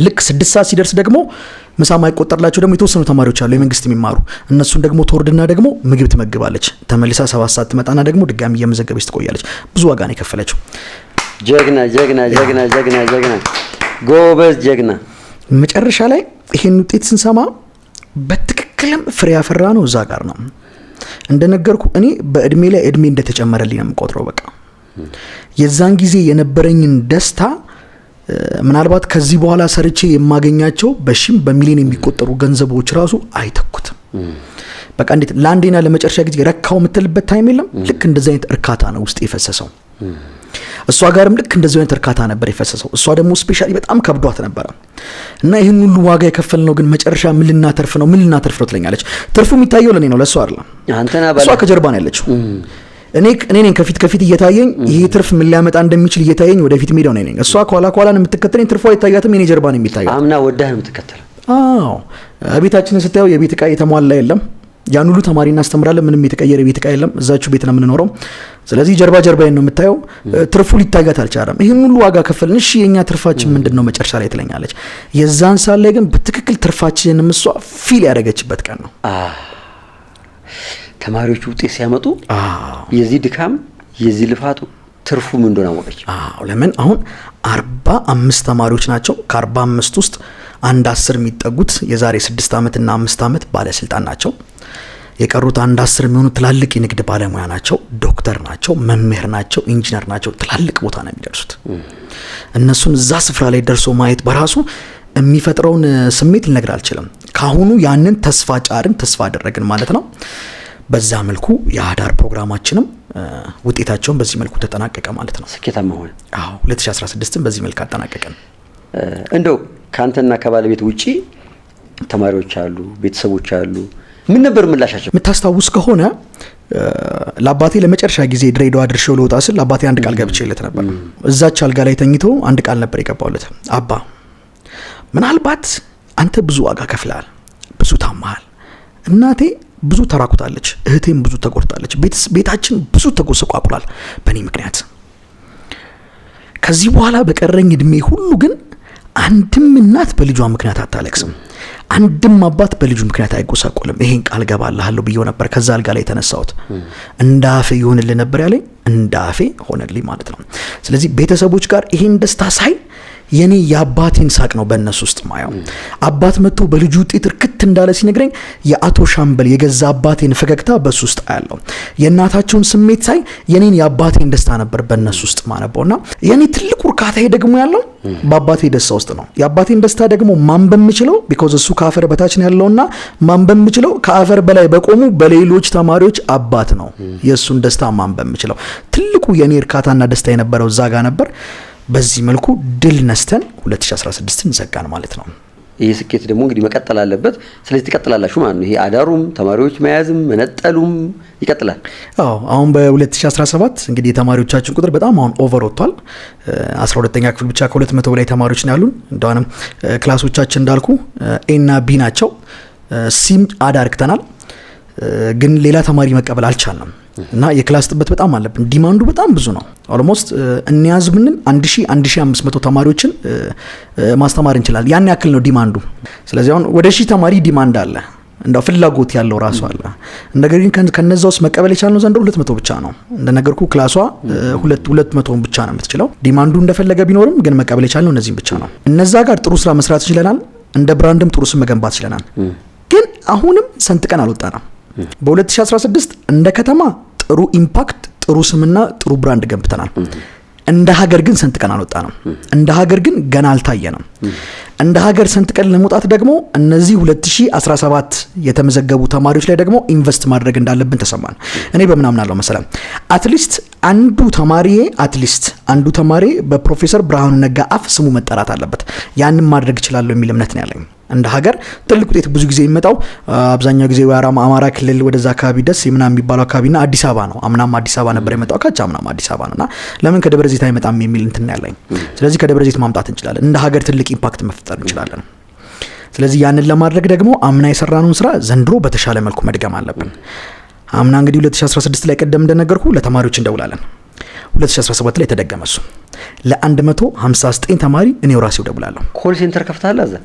ልክ 6 ሰዓት ሲደርስ ደግሞ ምሳ ማይቆጠርላቸው ደግሞ የተወሰኑ ተማሪዎች አሉ የመንግስት የሚማሩ እነሱን ደግሞ ተወርድና ደግሞ ምግብ ትመግባለች ተመልሳ 7 ሰዓት ትመጣና ደግሞ ድጋሚ እየመዘገበች ትቆያለች ብዙ ዋጋ ነው የከፈለችው ጀግና ጀግና ጀግና ጀግና ጀግና ጎበዝ ጀግና መጨረሻ ላይ ይሄን ውጤት ስንሰማ በትክክልም ፍሬ ያፈራ ነው እዛ ጋር ነው እንደነገርኩ እኔ በእድሜ ላይ እድሜ እንደተጨመረልኝ ነው የምቆጥረው በቃ የዛን ጊዜ የነበረኝን ደስታ ምናልባት ከዚህ በኋላ ሰርቼ የማገኛቸው በሺም በሚሊዮን የሚቆጠሩ ገንዘቦች ራሱ አይተኩትም በቃ እንዴት ላንዴና ለመጨረሻ ጊዜ ረካው የምትልበት ታይም የለም ልክ እንደዚህ አይነት እርካታ ነው ውስጥ የፈሰሰው እሷ ጋርም ልክ እንደዚህ አይነት እርካታ ነበር የፈሰሰው እሷ ደግሞ ስፔሻሊ በጣም ከብዷት ነበር እና ይሄን ሁሉ ዋጋ የከፈልነው ግን መጨረሻ ምን ልናተርፍ ነው ትለኛለች ትርፉ የሚታየው ለኔ ነው ለሷ አይደለም እሷ ከጀርባ ነው ያለችው እኔ ከፊት እየታየኝ ይሄ ትርፍ ምን ሊያመጣ እንደሚችል እየታየኝ ወደፊት ሜዳው ነኝ እሷ ኋላ ነው የምትከተለኝ ትርፏ ይታያትም የኔ ጀርባ ነው የሚታየው አምና ወዳህ ነው የምትከተለው ቤታችንን ስታየው የቤት ዕቃ የተሟላ የለም ያን ሁሉ ተማሪ እናስተምራለን ምንም የተቀየረ ቤት ዕቃ የለም እዛችሁ ቤት ነው የምንኖረው ስለዚህ ጀርባዬን ነው የምታየው ትርፉ ሊታያት አልቻለም ይሄን ሁሉ ዋጋ ከፈልን እሺ የኛ ትርፋችን ምንድነው መጨረሻ ላይ ትለኛለች የዛን ሰዓት ላይ ግን በትክክል ትርፋችንን እሷ ፊል ያደረገችበት ቀን ነው ተማሪዎቹ ውጤት ሲያመጡ የዚህ ድካም የዚህ ልፋቱ ትርፉ ምን እንደሆነ አወቀች ለምን አሁን 45 ተማሪዎች ናቸው ከ45 ውስጥ አንድ 10 የሚጠጉት የዛሬ 6 አመት እና 5 አመት ባለስልጣን ናቸው የቀሩት አንድ 10 የሚሆኑ ትላልቅ የንግድ ባለሙያ ናቸው ዶክተር ናቸው መምህር ናቸው ኢንጂነር ናቸው ትላልቅ ቦታ ነው የሚደርሱት እነሱን እዛ ስፍራ ላይ ደርሶ ማየት በራሱ የሚፈጥረውን ስሜት ልነግር አልችልም ካሁኑ ያንን ተስፋ አደረግን ማለት ነው በዛ መልኩ የአዳር ፕሮግራማችንም ውጤታቸውን በዚህ መልኩ ተጠናቀቀ ማለት ነው ስኬታማ ሆነ 2016 በዚህ መልኩ አጠናቀቀን እንደው ካንተና ከባለቤት ውጪ ተማሪዎች አሉ ቤተሰቦች አሉ ምን ነበር ምላሻቸው የምታስታውስ ከሆነ ለአባቴ ለመጨረሻ ጊዜ ድሬዳዋ ድርሼው ልወጣ ስል ለአባቴ አንድ ቃል ገብቼለት ነበር እዛች አልጋ ላይ ተኝቶ አንድ ቃል ነበር የገባውለት አባ ምናልባት አንተ ብዙ ዋጋ ከፍለሃል ብዙ ታማሃል እናቴ ብዙ ተራቁታለች እህቴም ብዙ ተቆርጣለች ቤታችን ብዙ ተጎሰቋቁሏል በእኔ ምክንያት ከዚህ በኋላ በቀረኝ እድሜ ሁሉ ግን አንድም እናት በልጇ ምክንያት አታለቅስም አንድም አባት በልጁ ምክንያት አይጎሳቆልም ይሄን ቃል ገባልሃለሁ ብዬ ነበር ከዛ አልጋ ላይ ተነሳሁት እንዳፌ ይሆንልኝ ነበር ያለኝ እንዳፌ ሆነልኝ ማለት ነው ስለዚህ ቤተሰቦች ጋር ይሄን ደስታ ሳይ የኔ የአባቴን ሳቅ ነው በእነሱ ውስጥ ማየው አባት መጥቶ በልጁ ውጤት እርክት እንዳለ ሲነግረኝ የአቶ ሻምበል የገዛ አባቴን ፈገግታ በሱ ውስጥ አያለው የእናታቸውን ስሜት ሳይ የኔን የአባቴን ደስታ ነበር በእነሱ ውስጥ ማነበውና የኔ ትልቁ እርካታዬ ደግሞ ያለው በአባቴ ደስታ ውስጥ ነው የአባቴን ደስታ ደግሞ ማን በሚችለው ቢኮዝ እሱ ከአፈር በታች ነው ያለውና ማን በሚችለው ከአፈር በላይ በቆሙ በሌሎች ተማሪዎች አባት ነው የሱን ደስታ ማን በሚችለው ትልቁ የኔ እርካታና ደስታ የነበረው ዛጋ ነበር በዚህ መልኩ ድል ነስተን 2016ን ዘጋን ማለት ነው ይሄ ስኬት ደግሞ እንግዲህ መቀጠል አለበት ስለዚህ ተቀጥላላችሁ ማለት ነው ይሄ አዳሩም ተማሪዎች መያዝም መነጠሉም ይቀጥላል አሁን በ2017 እንግዲህ የተማሪዎቻችን ቁጥር በጣም አሁን ኦቨር ወጥቷል 12ኛ ክፍል ብቻ ከ200 በላይ ተማሪዎች ነው ያሉን እንደሆነም ክላሶቻችን እንዳልኩ ኤ እና ቢ ናቸው ሲም አዳርክተናል ግን ሌላ ተማሪ መቀበል አልቻልንም እና የክላስ ጥበት በጣም አለብን ዲማንዱ በጣም ብዙ ነው ኦልሞስት እንያዝ ብንል 1500 ተማሪዎችን ማስተማር እንችላለን ያን ያክል ነው ዲማንዱ ስለዚህ አሁን ወደ 1000 ተማሪ ዲማንድ አለ እንደው ፍላጎት ያለው ራሱ አለ ነገር ግን ከነዛውስ መቀበል የቻልነው ዘንድሮ 200 ብቻ ነው እንደነገርኩ ክላሷ 200 ብቻ ነው የምትችለው ዲማንዱ እንደፈለገ ቢኖርም ግን መቀበል የቻልነው እነዚህም ብቻ ነው እነዛ ጋር ጥሩ ስራ መስራት ይችላልናል እንደ ብራንድም ጥሩ ስም መገንባት ይችላልናል ግን አሁንም ሰንጥቀን አልወጣንም በ2016 እንደ ከተማ ጥሩ ኢምፓክት ጥሩ ስምና ጥሩ ብራንድ ገንብተናል እንደ ሀገር ግን ሰንጥቀን አልወጣንም እንደ ሀገር ግን ገና አልታየንም እንደ ሀገር ሰንጥቀን ለመውጣት ደግሞ እነዚህ 2017 የተመዘገቡ ተማሪዎች ላይ ደግሞ ኢንቨስት ማድረግ እንዳለብን ተሰማን እኔ በምን አምናለሁ መሰለኝ አትሊስት አንዱ ተማሪ በፕሮፌሰር ብርሃኑ ነጋ አፍ ስሙ መጠራት አለበት ያንን ማድረግ ይችላል የሚል እምነት ነው ያለኝ እንደ ሀገር ትልቅ ውጤት ብዙ ጊዜ የሚመጣው አብዛኛው ጊዜ አማራ ክልል ወደዛ አካባቢ ደስ የምናም የሚባለው አካባቢና አዲስ አበባ ነው አምናም አዲስ አበባ ነበር የመጣው ካቻምናም አዲስ አበባ ነውና ለምን ከደብረ ዘይት አይመጣም የሚል እንትን ያለኝ ስለዚህ ከደብረ ዘይት ማምጣት እንችላለን እንደ ሀገር ትልቅ ኢምፓክት መፍጠር እንችላለን ስለዚህ ያንን ለማድረግ ደግሞ አምና የሰራነውን ስራ ዘንድሮ በተሻለ መልኩ መድገም አለብን አምና እንግዲህ 2016 ላይ ቀደም እንደነገርኩ ለተማሪዎች እንደውላለን 2017 ላይ ተደገመ። እሱ ለ159 ተማሪ እኔው ራሴው ደውላለሁ። ኮል ሴንተር ከፍታለህ አዛ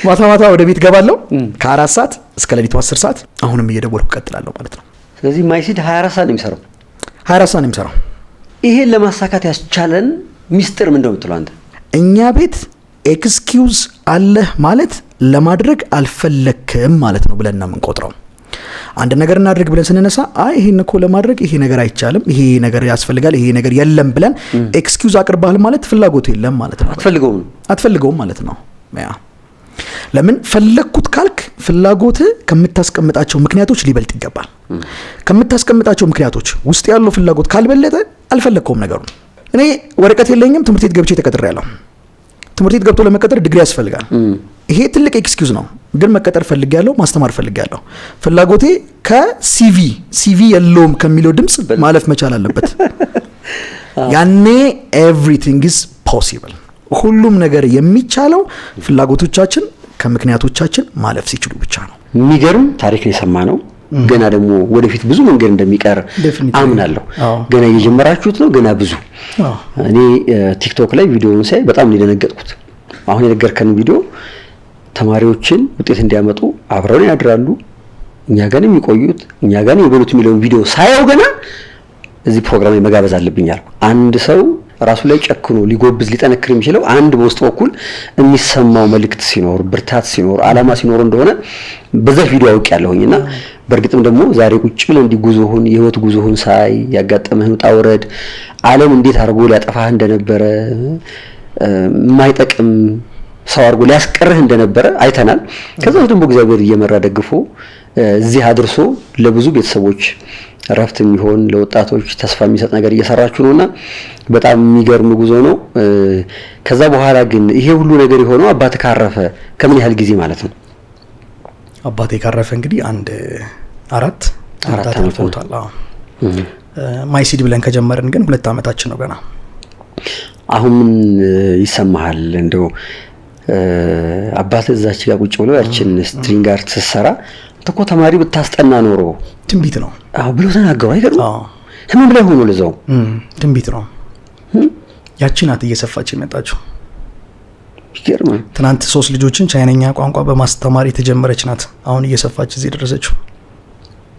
ማታ ማታ ወደ ቤት ገባለሁ ከ4 ሰዓት እስከ ሌሊቱ 10 ሰዓት አሁንም እየደወልኩ ቀጥላለሁ ማለት ነው። ስለዚህ ማይሲድ 24 ሰዓት ነው የሚሰራው። 24 ሰዓት ነው የሚሰራው። ይሄን ለማሳካት ያስቻለን ሚስጥር ምንድነው የምትለው አንተ? እኛ ቤት ኤክስኪውዝ አለህ ማለት ለማድረግ አልፈለክም ማለት ነው ብለን ነው የምንቆጥረው። አንድ ነገር እናድርግ ብለን ስንነሳ አይ ይሄን እኮ ለማድረግ ይሄ ነገር አይቻልም፣ ይሄ ነገር ያስፈልጋል፣ ይሄ ነገር የለም ብለን ኤክስኪውዝ አቅርባል ማለት ፍላጎቱ የለም ማለት ነው። አትፈልገውም ማለት ነው። ያ ለምን ፈለግኩት ካልክ ፍላጎት ከምታስቀምጣቸው ምክንያቶች ሊበልጥ ይገባል። ከምታስቀምጣቸው ምክንያቶች ውስጥ ያለው ፍላጎት ካልበለጠ አልፈለግከውም ነገሩን። እኔ ወረቀት የለኝም፣ ትምህርት ቤት ገብቼ ተቀጥሬያለሁ። ትምህርት ቤት ገብቶ ለመቀጠር ዲግሪ ያስፈልጋል። ይሄ ትልቅ ኤክስኪውዝ ነው። ግን መቀጠር ፈልጌያለሁ፣ ማስተማር ፈልጌያለሁ። ፍላጎቴ ከሲቪ የለውም ከሚለው ድምጽ ማለፍ መቻል አለበት። ያኔ ኤቭሪቲንግ ኢዝ ፖሲብል። ሁሉም ነገር የሚቻለው ፍላጎቶቻችን ከምክንያቶቻችን ማለፍ ሲችሉ ብቻ ነው። የሚገርም ታሪክ ነው የሰማነው። ገና ደግሞ ወደፊት ብዙ መንገድ እንደሚቀር አምናለሁ። ገና እየጀመራችሁት ነው፣ ገና ብዙ። እኔ ቲክቶክ ላይ ቪዲዮውን ሳይ በጣም ነው የደነገጥኩት። አሁን የነገርከን ቪዲዮ ተማሪዎችን ውጤት እንዲያመጡ አብረውን ያድራሉ፣ እኛ ጋር የሚቆዩት እኛ ጋር የሚበሉት የሚለውን ቪዲዮ ሳያው ገና እዚህ ፕሮግራም ላይ መጋበዝ አለብኝ አልኩ። አንድ ሰው ራሱ ላይ ጨክኖ ሊጎብዝ ሊጠነክር የሚችለው አንድ በውስጥ በኩል የሚሰማው መልእክት ሲኖር፣ ብርታት ሲኖር፣ አላማ ሲኖር እንደሆነ በዛ ቪዲዮ አውቄያለሁኝና በእርግጥም ደግሞ ዛሬ ቁጭ ብለን እንዲጉዞህን የህይወት ጉዞህን ሳይ ያጋጠመህን ውጣ ውረድ ዓለም እንዴት አድርጎ ሊያጠፋህ እንደነበረ የማይጠቅም ሰው አድርጎ ሊያስቀርህ እንደነበረ አይተናል። ከዛ ደግሞ እግዚአብሔር እየመራ ደግፎ እዚህ አድርሶ ለብዙ ቤተሰቦች ረፍት የሚሆን ለወጣቶች ተስፋ የሚሰጥ ነገር እየሰራችሁ ነውና በጣም የሚገርም ጉዞ ነው። ከዛ በኋላ ግን ይሄ ሁሉ ነገር የሆነው አባቴ ካረፈ ከምን ያህል ጊዜ ማለት ነው? አባቴ ካረፈ እንግዲህ አንድ አራት ዓመት ሆኗል። ማይሲድ ብለን ከጀመርን ግን 2 ዓመታችን ነው ገና። አሁን ምን ይሰማሃል? እንደው አባቴ እዛች ጋር ቁጭ ብሎ ያችን ስትሪንግ አርት ስትሰራ ተኮ ተማሪ ብታስጠና ኖሮ ትንቢት ነው ብሎ ተናገሩ። አይገርም? ህመም ላይ ሆኖ ለዛው ትንቢት ነው። ያቺ ናት እየሰፋች የመጣችው። ይገርም። ትናንት 3 ልጆችን ቻይነኛ ቋንቋ በማስተማር የተጀመረች ናት አሁን እየሰፋች እዚህ ደረሰችው።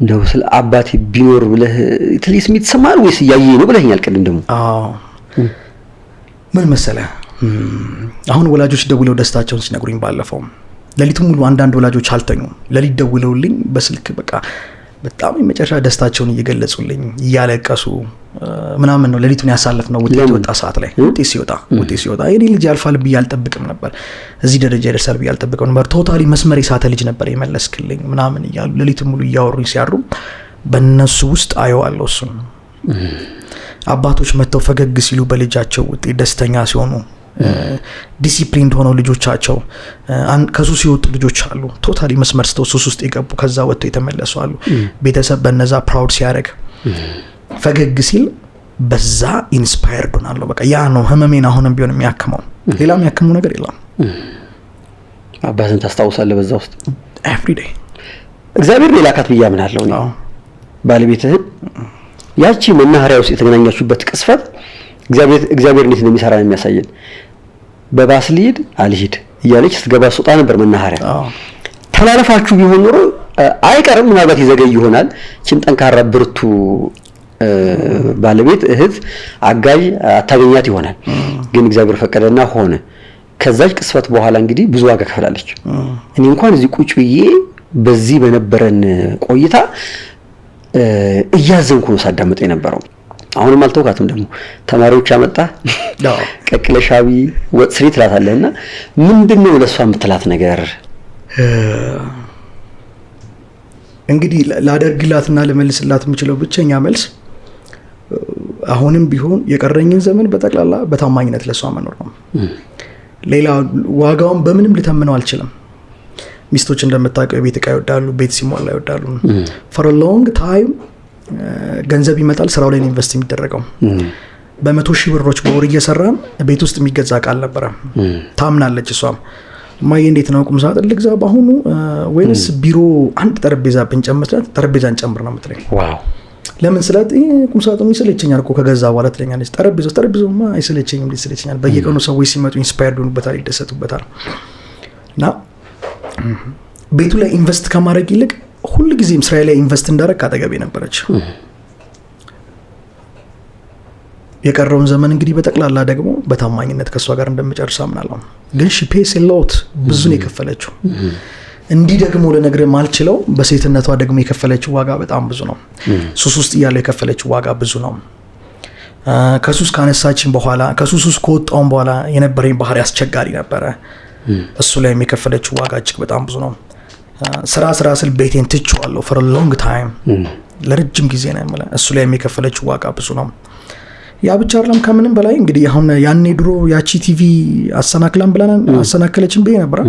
እንደው ስለ አባቴ ቢኖር ብለህ ትሊስ የሚተሰማል ወይስ እያየህ ነው ብለኛል ቅድም ደግሞ። ምን መሰለህ አሁን ወላጆች ደውለው ደስታቸውን ሲነግሩኝ ባለፈው ለሊቱን ሙሉ አንዳንድ ወላጆች አልተኙም። ለሊት ደውለውልኝ በስልክ በቃ በጣም የመጨረሻ ደስታቸውን እየገለጹልኝ እያለቀሱ ምናምን ነው ለሊቱን ያሳለፍነው። ውጤት ወጣ ሰዓት ላይ ውጤት ሲወጣ የኔ ልጅ ያልፋል ብዬ አልጠብቅም ነበር፣ እዚህ ደረጃ ይደርሳል ብዬ አልጠብቅም ነበር፣ ቶታሊ መስመር የሳተ ልጅ ነበር የመለስክልኝ ምናምን እያሉ ለሊቱን ሙሉ እያወሩኝ ሲያሩ በእነሱ ውስጥ አየዋለሁ እሱን። አባቶች መጥተው ፈገግ ሲሉ በልጃቸው ውጤት ደስተኛ ሲሆኑ ዲሲፕሊን ሆነው ልጆቻቸው ከሱስ የወጡ ልጆች አሉ። ቶታሊ መስመር ስተው ሱስ ውስጥ የገቡ ከዛ ወጥተው የተመለሱ አሉ። ቤተሰብ በነዛ ፕራውድ ሲያደርግ ፈገግ ሲል በዛ ኢንስፓየርድ ሆናለሁ። በቃ ያ ነው ህመሜን አሁንም ቢሆን የሚያክመው። ሌላ የሚያክመው ነገር የለም። አባትን ታስታውሳለህ በዛ ውስጥ ኤቭሪ ዴይ እግዚአብሔር ሌላ ካት ብዬ አምናለሁ። ባለቤትህን ያቺ መናኸሪያ ውስጥ የተገናኛችሁበት ቅስፈት እግዚአብሔር እንዴት እንደሚሰራ ነው የሚያሳየን። በባስ ልሂድ አልሂድ እያለች ስትገባ ስትወጣ ነበር መናኸሪያ። ተላለፋችሁ ቢሆን ኖሮ አይቀርም፣ ምናልባት ይዘገይ ይሆናል። እቺን ጠንካራ ብርቱ ባለቤት እህት አጋዥ አታገኛት ይሆናል። ግን እግዚአብሔር ፈቀደና ሆነ። ከዛች ቅስፈት በኋላ እንግዲህ ብዙ ዋጋ ከፍላለች። እኔ እንኳን እዚህ ቁጭ ብዬ በዚህ በነበረን ቆይታ እያዘንኩ ነው ሳዳመጥ የነበረው። አሁንም አልተውካትም። ደግሞ ተማሪዎች አመጣ ቀቅለሻቢ ወጥ ስሪ ትላታለህና ምንድነው ለሷ የምትላት ነገር? እንግዲህ ላደርግላትና ለመልስላት የምችለው ብቸኛ መልስ አሁንም ቢሆን የቀረኝን ዘመን በጠቅላላ በታማኝነት ለሷ መኖር ነው። ሌላ ዋጋውን በምንም ልተምነው አልችልም። ሚስቶች እንደምታውቀው የቤት ዕቃ ይወዳሉ፣ ቤት ሲሞላ ይወዳሉ። for a long time ገንዘብ ይመጣል፣ ስራው ላይ ኢንቨስት የሚደረገው በ100,000 ብሮች በወር እየሰራን ቤት ውስጥ የሚገዛ ዕቃ አልነበረም። ታምናለች እሷም። ማየ እንዴት ነው ቁም ሳጥን ልግዛ በአሁኑ ወይስ ቢሮ አንድ ጠረጴዛ ብንጨምር ጠረጴዛ እንጨምር ነው የምትለኝ። ዋው ለምን ስላት ቁምሳጥኑ ይሰለቸኛል እኮ ከገዛ በኋላ ትለኛለች። ጠረጴዛውማ አይሰለቸኝም፣ ይሰለቸኛል። በየቀኑ ሰዎች ሲመጡ ኢንስፓየርድ ሆኑበታል፣ ይደሰቱበታል። እና ቤቱ ላይ ኢንቨስት ከማድረግ ይልቅ ሁልጊዜም ስራዬ ላይ ኢንቨስት እንዳደረግ ካጠገቤ ነበረች። የቀረውን ዘመን እንግዲህ በጠቅላላ ደግሞ በታማኝነት ከእሷ ጋር እንደምጨርስ አምናለሁ። ግን ሺ ፔስ ሎት ብዙ ነው የከፈለችው። እንዲህ ደግሞ ልነግርህ ማልችለው በሴትነቷ ደግሞ የከፈለችው ዋጋ በጣም ብዙ ነው። ሱስ ውስጥ እያለው የከፈለችው ዋጋ ብዙ ነው። ከሱስ ካነሳችን በኋላ ከሱስ ውስጥ ከወጣውን በኋላ የነበረኝ ባህሪ አስቸጋሪ ነበረ። እሱ ላይ የከፈለችው ዋጋ እጅግ በጣም ብዙ ነው። ስራ ስል ቤቴን ትቼዋለሁ for a long time ለረጅም ጊዜ ነው የምልህ። እሱ ላይ የከፈለችው ዋጋ ብዙ ነው። ያ ብቻ አይደለም። ከምንም በላይ እንግዲህ አሁን ያኔ ድሮ ያቺ ቲቪ አሰናክላን ብለን አሰናከለችን ብዬ ነበር።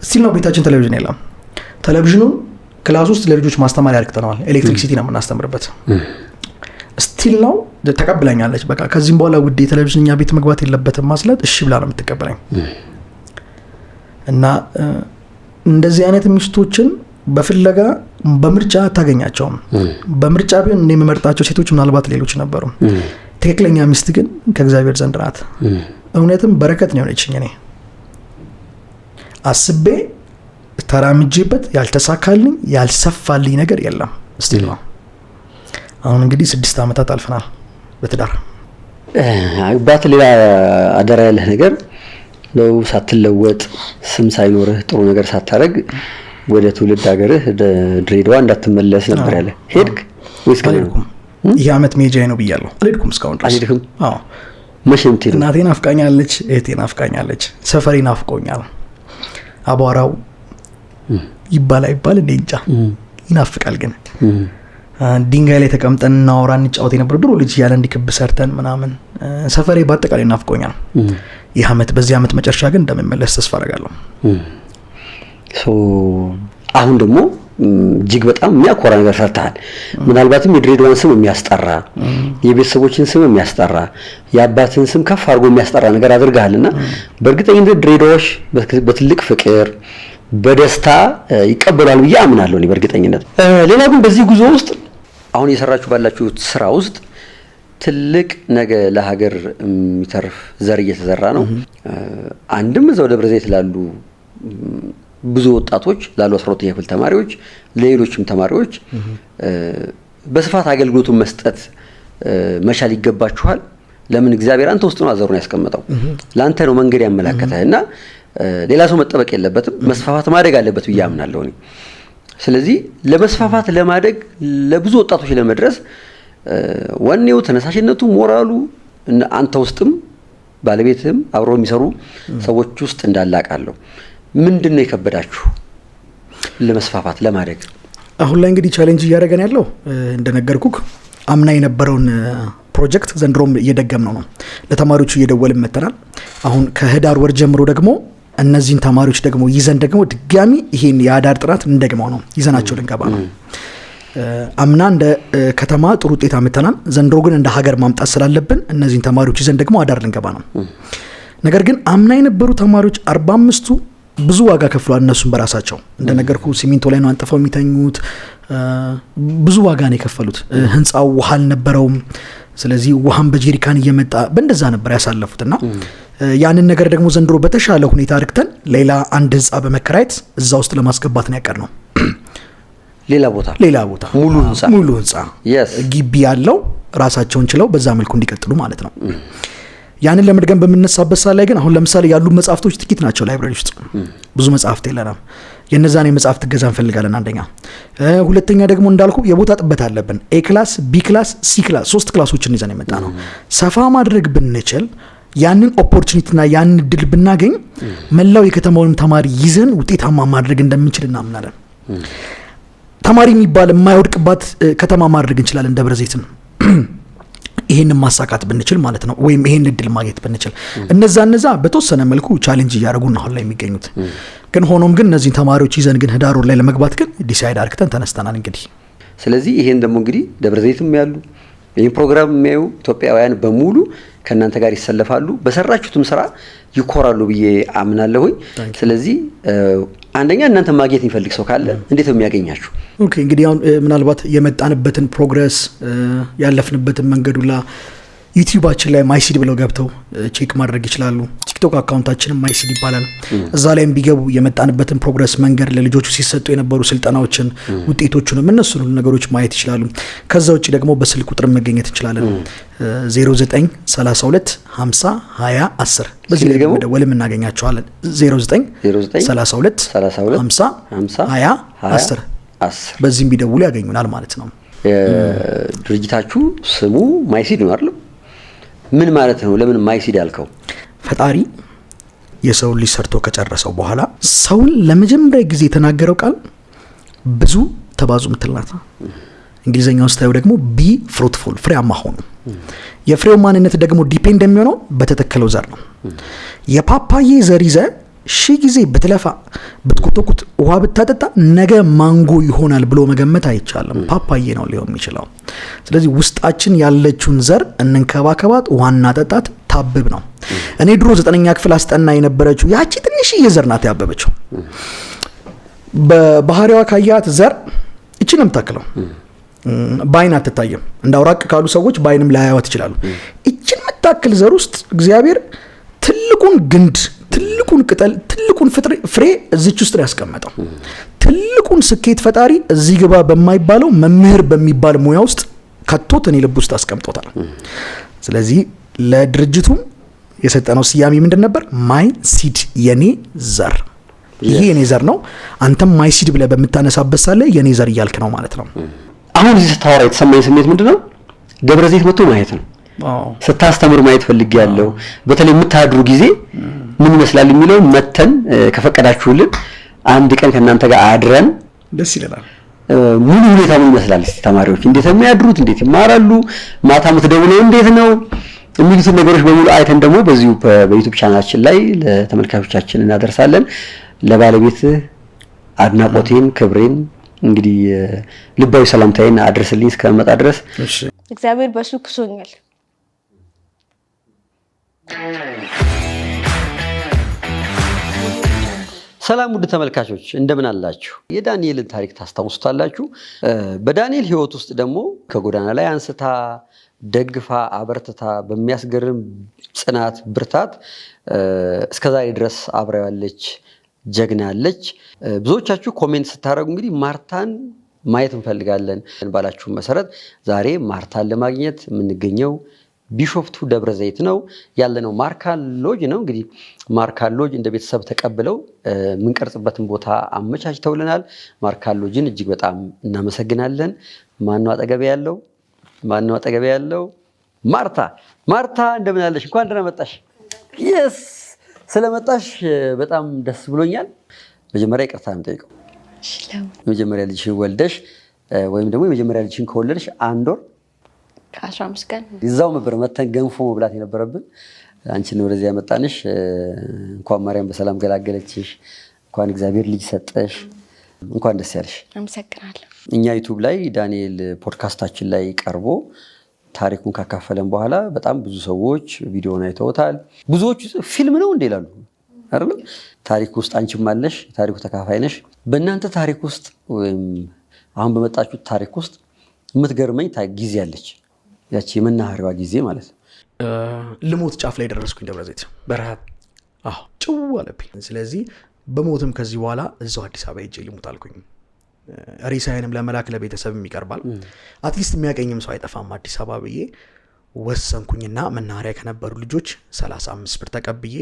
ስቲል ነው ቤታችን ቴሌቪዥን የለም። ቴሌቪዥኑን ክላስ ውስጥ ለልጆች ማስተማሪያ አድርገናል። ኤሌክትሪክሲቲ ነው የምናስተምርበት። ስቲል ነው ተቀብላኛለች። በቃ ከዚህም በኋላ ውዴ ቴሌቪዥን እኛ ቤት መግባት የለበትም ማስለት እሺ ብላ ነው የምትቀበለኝ። እና እንደዚህ አይነት ሚስቶችን በፍለጋ በምርጫ አታገኛቸውም። በምርጫ ቢሆን እኔ የምመርጣቸው ሴቶች ምናልባት ሌሎች ነበሩ። ትክክለኛ ሚስት ግን ከእግዚአብሔር ዘንድ ናት። እውነትም በረከት ነው የሆነችኝ። እኔ አስቤ ተራምጄበት ያልተሳካልኝ ያልሰፋልኝ ነገር የለም። ስቲል ነው። አሁን እንግዲህ 6 ዓመታት አልፈናል በትዳር። ባት ሌላ አደራ ያለህ ነገር ነው ሳትለወጥ ስም ሳይኖርህ ጥሩ ነገር ሳታረግ ወደ ትውልድ ሀገርህ ድሬዳዋ እንዳትመለስ ነበር ያለ። ሄድክ ወይስ ከለኩም? ይህ ዓመት ሜጃዬ ነው ብያለሁ። አልሄድኩም እስካሁን ድረስ። አልሄድኩም? አዎ። መቼም ትሄድ? እናቴ ናፍቃኛለች፣ እህቴ ናፍቃኛለች፣ ሰፈሬ ናፍቆኛል። አቧራው ይባል አይባል እንዴ እንጃ ይናፍቃል። ግን ድንጋይ ላይ ተቀምጠን እናወራ እንጫወት የነበረው ድሮ ልጅ ያለ እንዲክብ ሰርተን ምናምን ሰፈሬ በአጠቃላይ ናፍቆኛል። ይህ ዓመት በዚህ ዓመት መጨረሻ ግን እንደምመለስ ተስፋ አደርጋለሁ። አሁን ደግሞ እጅግ በጣም የሚያኮራ ነገር ሰርተሃል። ምናልባትም የድሬዳዋን ስም የሚያስጠራ የቤተሰቦችን ስም የሚያስጠራ የአባትን ስም ከፍ አድርጎ የሚያስጠራ ነገር አድርገሃልና በእርግጠኝነት ድሬዳዎች በትልቅ ፍቅር በደስታ ይቀበላሉ ብዬ አምናለሁ እኔ በእርግጠኝነት። ሌላ ግን በዚህ ጉዞ ውስጥ አሁን እየሰራችሁ ባላችሁት ስራ ውስጥ ትልቅ ነገ ለሀገር የሚተርፍ ዘር እየተዘራ ነው። አንድም እዛው ደብረ ዘይት ላሉ ብዙ ወጣቶች ላሉ 12ኛ ክፍል ተማሪዎች ለሌሎችም ተማሪዎች በስፋት አገልግሎቱን መስጠት መቻል ይገባችኋል። ለምን እግዚአብሔር አንተ ውስጥ ነው አዘሩን ያስቀመጠው። ላንተ ነው መንገድ ያመላከተህና ሌላ ሰው መጠበቅ የለበትም። መስፋፋት ማደግ አለበት ብዬ አምናለሁ እኔ። ስለዚህ ለመስፋፋት ለማደግ ለብዙ ወጣቶች ለመድረስ ወኔው ተነሳሽነቱ ሞራሉ አንተ ውስጥም ባለቤትህም አብረው የሚሰሩ ሰዎች ውስጥ እንዳላቃለሁ። ምንድነው የከበዳችሁ ለመስፋፋት ለማደግ? አሁን ላይ እንግዲህ ቻሌንጅ እያደረገን ያለው እንደነገርኩክ አምና የነበረውን ፕሮጀክት ዘንድሮም እየደገምነው ነው። ለተማሪዎቹ እየደወልን መተናል። አሁን ከህዳር ወር ጀምሮ ደግሞ እነዚህን ተማሪዎች ደግሞ ይዘን ደግሞ ድጋሚ ይሄን የአዳር ጥናት እንደግመው ነው ይዘናቸው ልንገባ ነው። አምና እንደ ከተማ ጥሩ ውጤት አምጥተናል። ዘንድሮ ግን እንደ ሀገር ማምጣት ስላለብን እነዚህን ተማሪዎች ይዘን ደግሞ አዳር ልንገባ ነው። ነገር ግን አምና የነበሩ ተማሪዎች 45ቱ ብዙ ዋጋ ከፍሏል። እነሱም በራሳቸው እንደነገርኩ ሲሚንቶ ላይ ነው አንጥፈው የሚተኙት። ብዙ ዋጋ ነው የከፈሉት። ህንጻው ውሃ አልነበረውም። ስለዚህ ውሃን በጀሪካን እየመጣ በእንደዛ ነበር ያሳለፉትና ያንን ነገር ደግሞ ዘንድሮ በተሻለ ሁኔታ አድርገን ሌላ አንድ ህንጻ በመከራየት እዛ ውስጥ ለማስገባት ነው ያቀድነው። ሌላ ቦታ ሙሉ ህንጻ ግቢ ያለው ራሳቸውን ችለው በዛ መልኩ እንዲቀጥሉ ማለት ነው። ያንን ለመድገም በመነሳበት ሰዓት ላይ ግን አሁን ለምሳሌ ያሉ መጽሐፍቶች ጥቂት ናቸው። ላይብራሪ ውስጥ ብዙ መጽሐፍት የለንም። የነዛን የመጽሐፍት እገዛ እንፈልጋለን። አንደኛ፣ ሁለተኛ ደግሞ እንዳልኩ የቦታ ጥበት አለብን። ኤ ክላስ፣ ቢ ክላስ፣ ሲ ክላስ 3 ክላሶችን ይዘን የመጣ ነው። ሰፋ ማድረግ ብንችል ያንን ኦፖርቹኒቲና ያንን እድል ብናገኝ መላው የከተማውንም ተማሪ ይዘን ውጤታማ ማድረግ እንደምንችል እናምናለን። ተማሪ የሚባል የማይወድቅባት ከተማ ማድረግ እንችላለን ደብረ ዘይትን። ይሄንን ማሳካት ብንችል ማለት ነው፣ ወይም ይሄን እድል ማግኘት ብንችል እነዛ በተወሰነ መልኩ ቻሌንጅ እያደረጉ ነው አሁን ላይ የሚገኙት። ግን ሆኖም ግን እነዚህን ተማሪዎች ይዘን ግን ህዳር ወር ላይ ለመግባት ግን ዲሳይድ አድርገን ተነስተናል እንግዲህ። ስለዚህ ይሄን ደግሞ እንግዲህ ደብረ ዘይትም ያሉ ይህ ፕሮግራም የሚያዩ ኢትዮጵያውያን በሙሉ ከእናንተ ጋር ይሰለፋሉ፣ በሰራችሁትም ስራ ይኮራሉ ብዬ አምናለሁኝ። ስለዚህ አንደኛ እናንተ ማግኘት የሚፈልግ ሰው ካለ እንዴት ነው የሚያገኛችሁ? ኦኬ እንግዲህ አሁን ምናልባት የመጣንበትን ፕሮግረስ ያለፍንበትን መንገዱላ ዩቲዩባችን ላይ ማይሲድ ብለው ገብተው ቼክ ማድረግ ይችላሉ። ቲክቶክ አካውንታችንም ማይሲድ ይባላል። እዛ ላይም ቢገቡ የመጣንበትን ፕሮግረስ መንገድ ለልጆቹ ሲሰጡ የነበሩ ስልጠናዎችን ውጤቶቹንም እነሱን ሁሉ ነገሮች ማየት ይችላሉ። ከዛ ውጭ ደግሞ በስልክ ቁጥር መገኘት እንችላለን 0932 50 20 10 በዚህ ላይ ደውለን እናገኛቸዋለን። 0932 50 20 10 በዚህም ቢደውሉ ያገኙናል ማለት ነው። ድርጅታችሁ ስሙ ማይሲድ ነው አይደል? ምን ማለት ነው? ለምን ማይሲድ ያልከው? ፈጣሪ የሰውን ልጅ ሰርቶ ከጨረሰው በኋላ ሰውን ለመጀመሪያ ጊዜ የተናገረው ቃል ብዙ ተባዙ ምትልናት። እንግሊዘኛው ስታዩ ደግሞ ቢ ፍሩትፉል ፍሬያማ ሆኑ። የፍሬው ማንነት ደግሞ ዲፔንድ የሚሆነው በተተከለው ዘር ነው። የፓፓዬ ዘር ይዘህ 1000 ጊዜ ብትለፋ ብትኮተኩት ውሃ ብታጠጣ ነገ ማንጎ ይሆናል ብሎ መገመት አይቻልም። ፓፓዬ ነው ሊሆን የሚችለው። ስለዚህ ውስጣችን ያለችውን ዘር እንንከባከባት፣ ውሃና ጠጣት፣ ታብብ ነው። እኔ ድሮ 9ኛ ክፍል አስጠና የነበረችው ያቺ ትንሽዬ ዘር ናት ያበበችው። በባህሪዋ ካያት ዘር እቺ ነው የምታክለው። በአይን አትታየም። እንዳውራቅ ካሉ ሰዎች በአይንም ላያዩት ይችላሉ። እቺን የምታክል ዘር ውስጥ እግዚአብሔር ትልቁን ግንድ፣ ትልቁን ቅጠል፣ ትልቁን ፍሬ እዚች ውስጥ ነው ያስቀመጠው። ትልቁን ስኬት ፈጣሪ እዚህ ግባ በማይባለው መምህር በሚባል ሙያ ውስጥ ከቶት እኔ ልብ ውስጥ አስቀምጦታል። ስለዚህ ለድርጅቱም የሰጠነው ስያሜ ምንድን ነበር? ማይ ሲድ፣ የኔ ዘር። ይሄ የኔ ዘር ነው። አንተም ማይ ሲድ ብለህ በምታነሳበት ሳለ የኔ ዘር እያልክ ነው ማለት ነው። አሁን እዚህ ስታወራ የተሰማኝ ስሜት ምንድን ነው? ደብረ ዘይት መጥቶ ማየት ነው። ስታስተምር ማየት ፈልጌያለሁ። በተለይ የምታድሩ ጊዜ ምን ይመስላል የሚለው መተን ከፈቀዳችሁልን አንድ ቀን ከእናንተ ጋር አድረን ደስ ይላል። ሙሉ ሁኔታ ምን ይመስላል? እስቲ ተማሪዎች እንዴት የሚያድሩት፣ እንዴት ይማራሉ፣ ማታ የምትደውለው እንዴት ነው የሚሉትን ነገሮች በሙሉ አይተን ደግሞ በዚሁ በዩቲዩብ ቻናላችን ላይ ለተመልካቾቻችን እናደርሳለን። ለባለቤት አድናቆቴን ክብሬን እንግዲህ ልባዊ ሰላምታዬን አድርስልኝ እስከመጣ ድረስ። እግዚአብሔር በሱ ክሶኛል። ሰላም ውድ ተመልካቾች እንደምን አላችሁ? የዳንኤልን ታሪክ ታስታውሱታላችሁ። በዳንኤል ሕይወት ውስጥ ደግሞ ከጎዳና ላይ አንስታ ደግፋ አበርትታ በሚያስገርም ጽናት ብርታት እስከዛሬ ድረስ አብራው ያለች ጀግና ያለች። ብዙዎቻችሁ ኮሜንት ስታደርጉ እንግዲህ ማርታን ማየት እንፈልጋለን ባላችሁ መሰረት ዛሬ ማርታን ለማግኘት የምንገኘው ቢሾፍቱ ደብረ ዘይት ነው ያለነው። ማርካን ሎጅ ነው። እንግዲህ ማርካን ሎጅ እንደ ቤተሰብ ተቀብለው የምንቀርጽበትን ቦታ አመቻችተውልናል። ማርካን ሎጅን እጅግ በጣም እናመሰግናለን። ማነው አጠገቤ ያለው? ማርታ። ማርታ እንደምን አለሽ? እንኳን ደህና መጣሽ። የስ ስለመጣሽ በጣም ደስ ብሎኛል። መጀመሪያ ይቅርታ የምጠይቀው የመጀመሪያ ልጅሽን ወልደሽ ወይም ደግሞ የመጀመሪያ ልጅሽን ከወለድሽ 1 ወር ከ15 ቀን ይዛው ነበር መተን ገንፎ መብላት የነበረብን። አንቺን ወደዚህ ያመጣንሽ እንኳን ማርያም በሰላም ገላገለችሽ፣ እንኳን እግዚአብሔር ልጅ ሰጠሽ፣ እንኳን ደስ ያለሽ። አመሰግናለሁ። እኛ ዩቲዩብ ላይ ዳንኤል ፖድካስታችን ላይ ቀርቦ ታሪኩን ካካፈለን በኋላ በጣም ብዙ ሰዎች ቪዲዮውን አይተውታል። ብዙዎቹ ፊልም ነው እንዴ ይላሉ አይደል? ታሪክ ውስጥ አንቺም አለሽ፣ ታሪኩ ተካፋይ ነሽ። በእናንተ ታሪክ ውስጥ ወይም አሁን በመጣችሁት ታሪክ ውስጥ የምትገርመኝ ጊዜ አለች። ያቺ የመናኸሪያዋ ጊዜ ማለት ነው። ልሞት ጫፍ ላይ ደረስኩኝ ደብረ ዘይት በረሃብ ጭው አለብኝ። ስለዚህ በሞትም ከዚህ በኋላ እዛው አዲስ አበባ ሄጄ ልሙት አልኩኝ። ሬሳዬንም ለመላክ ለቤተሰብም ይቀርባል፣ አትሊስት የሚያቀኝም ሰው አይጠፋም አዲስ አበባ ብዬ ወሰንኩኝና መናኸሪያ ከነበሩ ልጆች 35 ብር ተቀብዬ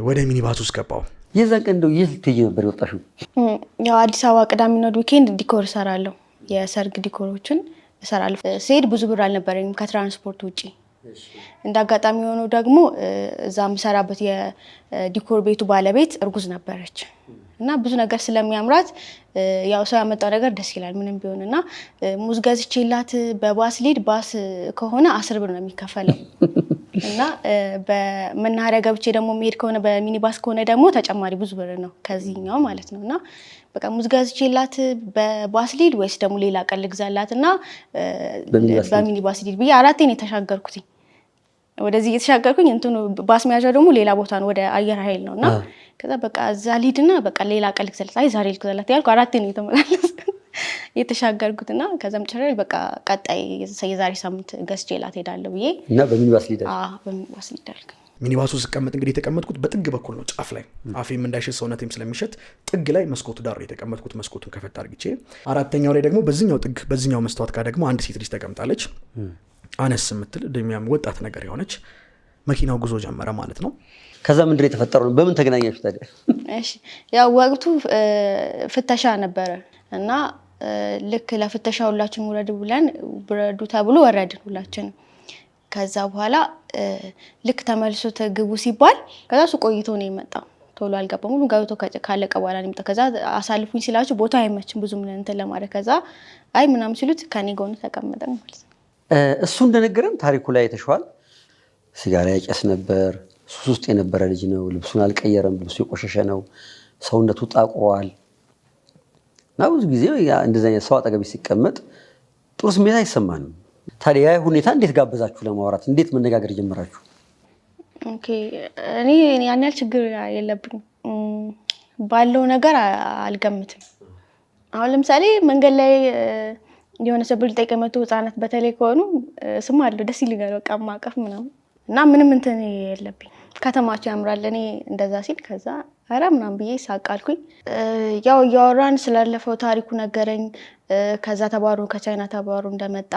ወደ ሚኒባስ ውስጥ ገባሁ። የዛን ቀን እንደው የት ልትሄጂ ነበር የወጣሽው? ያው አዲስ አበባ ቅዳሜና እሑድ ዊኬንድ ዲኮር እሰራለሁ፣ የሰርግ ዲኮሮችን እሰራለሁ። ስሄድ ብዙ ብር አልነበረኝም ከትራንስፖርት ውጪ። እንደ አጋጣሚ ሆኖ ደግሞ እዛ የምሰራበት የዲኮር ቤቱ ባለቤት እርጉዝ ነበረች እና ብዙ ነገር ስለሚያምራት ያው ሰው ያመጣው ነገር ደስ ይላል ምንም ቢሆን እና ሙዝ ገዝቼላት በባስ ልሄድ ባስ ከሆነ 10 ብር ነው የሚከፈለው እና በመናኸሪያ ገብቼ ደግሞ መሄድ ከሆነ በሚኒባስ ከሆነ ደግሞ ተጨማሪ ብዙ ብር ነው ከዚህኛው ማለት ነው። እና በቃ ሙዝ ገዝቼላት በባስ ሊድ ወይስ ደግሞ ሌላ ቀን ልግዛላት እና በሚኒባስ ሊድ ብዬ 4 ነው የተሻገርኩት። ወደዚህ እየተሻገርኩኝ እንትኑ ባስ መያዣ ደግሞ ሌላ ቦታ ነው ወደ አየር ኃይል ነውና ከዛ በቃ እዛ ሊድና በቃ ሌላ ቀን ልግዛላት አይ ዛሬ ልግዛላት ያልኩ 4 ነው የተመላለስኩት የተሻገርኩትና ከዛም ጨረል በቃ ቀጣይ የዛሬ ሳምንት ገዝቼላት ሄዳለሁ ብዬ እና በሚኒባስ ሊድ በሚኒባስ ሊድ አልኩ። ሚኒባሱ ስቀመጥ እንግዲህ የተቀመጥኩት በጥግ በኩል ነው፣ ጫፍ ላይ አፌም እንዳይሸት ሰውነቴም ስለሚሸት ጥግ ላይ መስኮቱ ዳር የተቀመጥኩት። መስኮቱን ከፈት አድርጌ 4ኛው ላይ ደግሞ በዚህኛው ጥግ በዚህኛው መስታወት ጋር ደግሞ አንድ ሴት ልጅ ተቀምጣለች። አነስ የምትል እድሜያም ወጣት ነገር የሆነች። መኪናው ጉዞ ጀመረ ማለት ነው። ከዛ ምንድነው የተፈጠረው? በምን ተገናኛችሁ ታዲያ? እሺ ያው ወቅቱ ፍተሻ ነበረ እና ልክ ለፍተሻ ሁላችን ውረዱ ተብሎ ወረድን ሁላችን። ከዛ በኋላ ልክ ተመልሶ ግቡ ሲባል ከዛ እሱ ቆይቶ ነው የመጣው። ቶሎ አልገባም። ሙሉ ገብቶ ካለቀ በኋላ ነው የመጣው። ከዛ አሳልፉኝ ሲላችሁ ቦታ አይመችም ብዙ ምን እንትን ለማድረግ ከዛ አይ ምናምን ሲሉት ከኔ ጎን ተቀመጠ ማለት ነው። እሱ እንደነገረን ታሪኩ ላይ ተሽዋል። ሲጋራ ያጨስ ነበር። ሱስ ውስጥ የነበረ ልጅ ነው። ልብሱን አልቀየረም። ልብሱ የቆሸሸ ነው። ሰውነቱ ጣቁሯል። እና ብዙ ጊዜ እንደዚህ አይነት ሰው አጠገብ ሲቀመጥ ጥሩ ስሜት አይሰማንም። ታዲያ ያ ሁኔታ እንዴት ጋበዛችሁ ለማውራት? እንዴት መነጋገር ጀመራችሁ? ኦኬ እኔ ያን ያህል ችግር የለብኝም ባለው ነገር አልገምትም። አሁን ለምሳሌ መንገድ ላይ የሆነ ሰው ብር ጠይቀህ መጥቶ ህፃናት በተለይ ከሆኑ ስም አለው ደስ ይልጋል በቃ ማቀፍ ምናምን እና ምንም እንትን የለብኝ። ከተማቸው ያምራል እኔ እንደዛ ሲል ከዛ አረ ምናምን ብዬ ሳቃልኩኝ። ያው እያወራን ስላለፈው ታሪኩ ነገረኝ። ከዛ ተባሩ ከቻይና ተባሩ እንደመጣ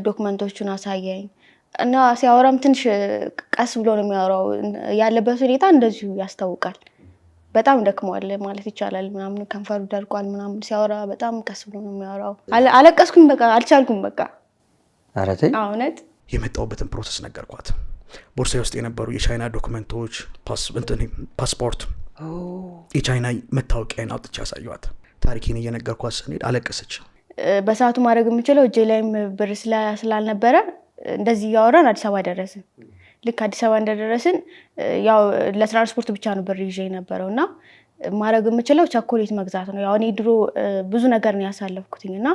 ዶክመንቶቹን አሳየኝ እና ሲያወራም ትንሽ ቀስ ብሎ ነው የሚያወራው። ያለበት ሁኔታ እንደዚሁ ያስታውቃል። በጣም ደክሟል ማለት ይቻላል ምናምን ከንፈሩ ደርቋል ምናምን ሲያወራ በጣም ቀስ ብሎ ነው የሚያወራው። አለቀስኩኝ በቃ አልቻልኩም በቃ። ኧረ ተይ እውነት የመጣሁበትን ፕሮሰስ ነገርኳት። ቦርሳዬ ውስጥ የነበሩ የቻይና ዶክመንቶች፣ ፓስፖርት፣ የቻይና መታወቂያን አውጥቼ ያሳየኋት። ታሪኬን እየነገርኳት ስንሄድ አለቀሰች። በሰዓቱ ማድረግ የምችለው እጄ ላይም ብር ስላልነበረ እንደዚህ እያወራን አዲስ አበባ ደረስን። ልክ አዲስ አበባ እንደደረስን ያው ለትራንስፖርት ብቻ ነው ብር ይዤ የነበረው እና ማድረግ የምችለው ቸኮሌት መግዛት ነው። ያው እኔ ድሮ ብዙ ነገር ነው ያሳለፍኩትኝ እና